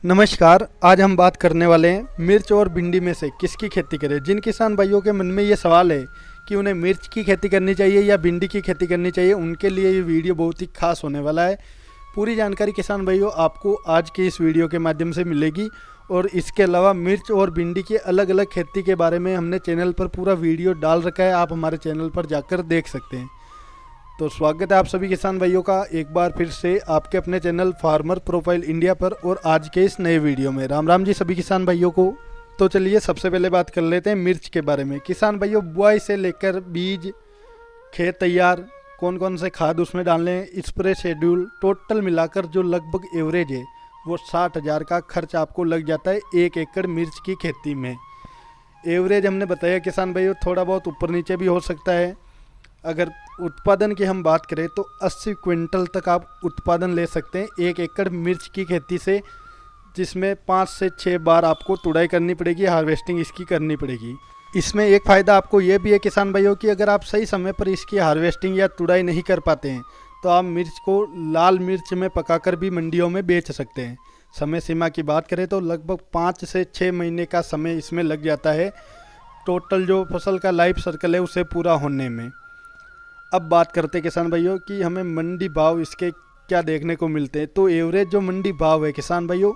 नमस्कार। आज हम बात करने वाले हैं मिर्च और भिंडी में से किसकी खेती करें। जिन किसान भाइयों के मन में ये सवाल है कि उन्हें मिर्च की खेती करनी चाहिए या भिंडी की खेती करनी चाहिए, उनके लिए ये वीडियो बहुत ही खास होने वाला है। पूरी जानकारी किसान भाइयों आपको आज की इस वीडियो के माध्यम से मिलेगी और इसके अलावा मिर्च और भिंडी की अलग अलग खेती के बारे में हमने चैनल पर पूरा वीडियो डाल रखा है, आप हमारे चैनल पर जाकर देख सकते हैं। तो स्वागत है आप सभी किसान भाइयों का एक बार फिर से आपके अपने चैनल फार्मर प्रोफाइल इंडिया पर और आज के इस नए वीडियो में। राम राम जी सभी किसान भाइयों को। तो चलिए सबसे पहले बात कर लेते हैं मिर्च के बारे में। किसान भाइयों, बुआई से लेकर बीज, खेत तैयार, कौन कौन से खाद उसमें डालने हैं, स्प्रे शेड्यूल, टोटल मिलाकर जो लगभग एवरेज है वो 60,000 का खर्च आपको लग जाता है 1 एकड़ मिर्च की खेती में। एवरेज हमने बताया किसान भाइयों, थोड़ा बहुत ऊपर नीचे भी हो सकता है। अगर उत्पादन की हम बात करें तो 80 क्विंटल तक आप उत्पादन ले सकते हैं 1 एकड़ मिर्च की खेती से, जिसमें 5 से 6 बार आपको तुड़ाई करनी पड़ेगी, हार्वेस्टिंग इसकी करनी पड़ेगी। इसमें एक फ़ायदा आपको ये भी है किसान भाइयों कि अगर आप सही समय पर इसकी हार्वेस्टिंग या तुड़ाई नहीं कर पाते हैं तो आप मिर्च को लाल मिर्च में पकाकर भी मंडियों में बेच सकते हैं। समय सीमा की बात करें तो लगभग 5 से 6 महीने का समय इसमें लग जाता है, टोटल जो फसल का लाइफ सर्कल है उसे पूरा होने में। अब बात करते हैं किसान भाइयों कि हमें मंडी भाव इसके क्या देखने को मिलते हैं। तो एवरेज जो मंडी भाव है किसान भाइयों,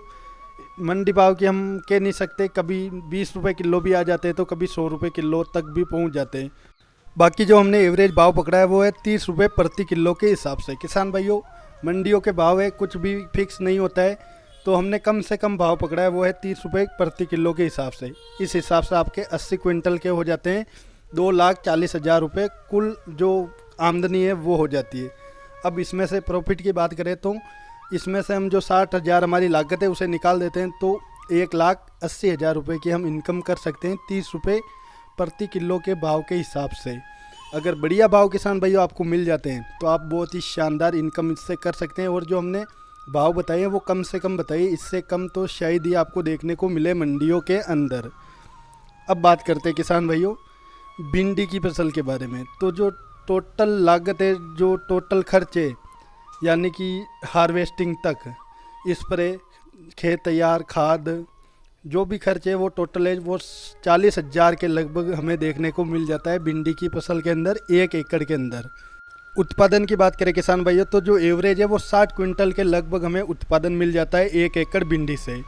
मंडी भाव की हम कह नहीं सकते, कभी 20 रुपये किलो भी आ जाते हैं तो कभी 100 रुपये किलो तक भी पहुंच जाते हैं। बाकी जो हमने एवरेज भाव पकड़ा है वो है 30 रुपये प्रति किलो के हिसाब से। किसान भाइयों, मंडियों के भाव है, कुछ भी फिक्स नहीं होता है, तो हमने कम से कम भाव पकड़ा है वो है 30 रुपये प्रति किलो के हिसाब से। इस हिसाब से आपके 80 क्विंटल के हो जाते हैं 2,40,000 रुपये, कुल जो आमदनी है वो हो जाती है। अब इसमें से प्रॉफिट की बात करें तो इसमें से हम जो 60,000 हमारी लागत है उसे निकाल देते हैं तो 1,80,000 रुपये की हम इनकम कर सकते हैं 30 रुपये प्रति किलो के भाव के हिसाब से। अगर बढ़िया भाव किसान भाइयों आपको मिल जाते हैं तो आप बहुत ही शानदार इनकम इससे कर सकते हैं। और जो हमने भाव बताए हैं वो कम से कम बताइए, इससे कम तो शायद ही आपको देखने को मिले मंडियों के अंदर। अब बात करते हैं किसान भाइयों भिंडी की फसल के बारे में। तो जो टोटल लागत है, जो टोटल खर्च है, यानी कि हार्वेस्टिंग तक, स्प्रे, खेत तैयार, खाद, जो भी खर्च है वो टोटल है वो 40,000 के लगभग हमें देखने को मिल जाता है भिंडी की फसल के अंदर 1 एकड़ के अंदर। उत्पादन की बात करें किसान भाइयों तो जो एवरेज है वो 60 क्विंटल के लगभग हमें उत्पादन मिल जाता है 1 एकड़ भिंडी से।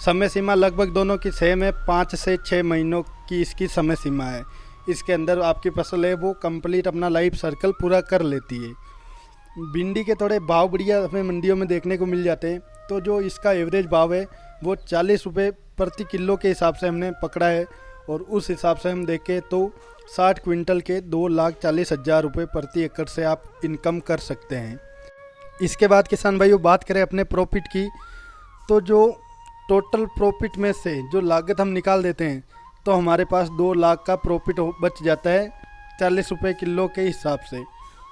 समय सीमा लगभग दोनों की सेम है, 5 से 6 महीनों की इसकी समय सीमा है। इसके अंदर आपकी फसल है वो कंप्लीट अपना लाइफ सर्कल पूरा कर लेती है। भिंडी के थोड़े भाव बढ़िया हमें मंडियों में देखने को मिल जाते हैं। तो जो इसका एवरेज भाव है वो 40 रुपये प्रति किलो के हिसाब से हमने पकड़ा है और उस हिसाब से हम देखें तो 60 क्विंटल के 2,40,000 रुपये प्रति एकड़ से आप इनकम कर सकते हैं। इसके बाद किसान भाइयों बात करें अपने प्रॉफिट की, तो जो टोटल प्रॉफिट में से जो लागत हम निकाल देते हैं तो हमारे पास 2 लाख का प्रॉफिट बच जाता है 40 रुपये किलो के हिसाब से।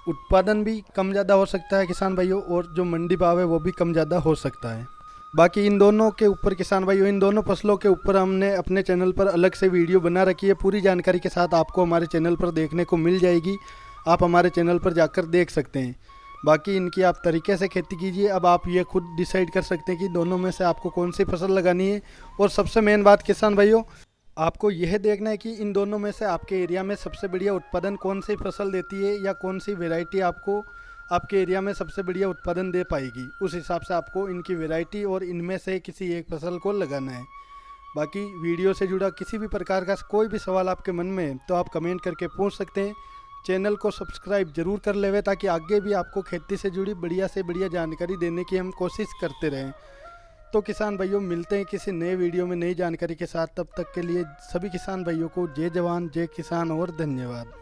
उत्पादन भी कम ज़्यादा हो सकता है किसान भाइयों और जो मंडी भाव है वो भी कम ज़्यादा हो सकता है। बाकी इन दोनों के ऊपर किसान भाइयों, इन दोनों फसलों के ऊपर हमने अपने चैनल पर अलग से वीडियो बना रखी है, पूरी जानकारी के साथ आपको हमारे चैनल पर देखने को मिल जाएगी। आप हमारे चैनल पर जाकर देख सकते हैं। बाकी इनकी आप तरीके से खेती कीजिए। अब आप ये खुद डिसाइड कर सकते हैं कि दोनों में से आपको कौन सी फसल लगानी है। और सबसे मेन बात किसान भाइयों, आपको यह देखना है कि इन दोनों में से आपके एरिया में सबसे बढ़िया उत्पादन कौन सी फसल देती है या कौन सी वैरायटी आपको आपके एरिया में सबसे बढ़िया उत्पादन दे पाएगी। उस हिसाब से आपको इनकी वैरायटी और इनमें से किसी एक फसल को लगाना है। बाकी वीडियो से जुड़ा किसी भी प्रकार का कोई भी सवाल आपके मन में है तो आप कमेंट करके पूछ सकते हैं। चैनल को सब्सक्राइब जरूर कर लेवे ताकि आगे भी आपको खेती से जुड़ी बढ़िया से बढ़िया जानकारी देने की हम कोशिश करते रहें। तो किसान भाइयों मिलते हैं किसी नए वीडियो में नई जानकारी के साथ। तब तक के लिए सभी किसान भाइयों को जय जवान जय किसान और धन्यवाद।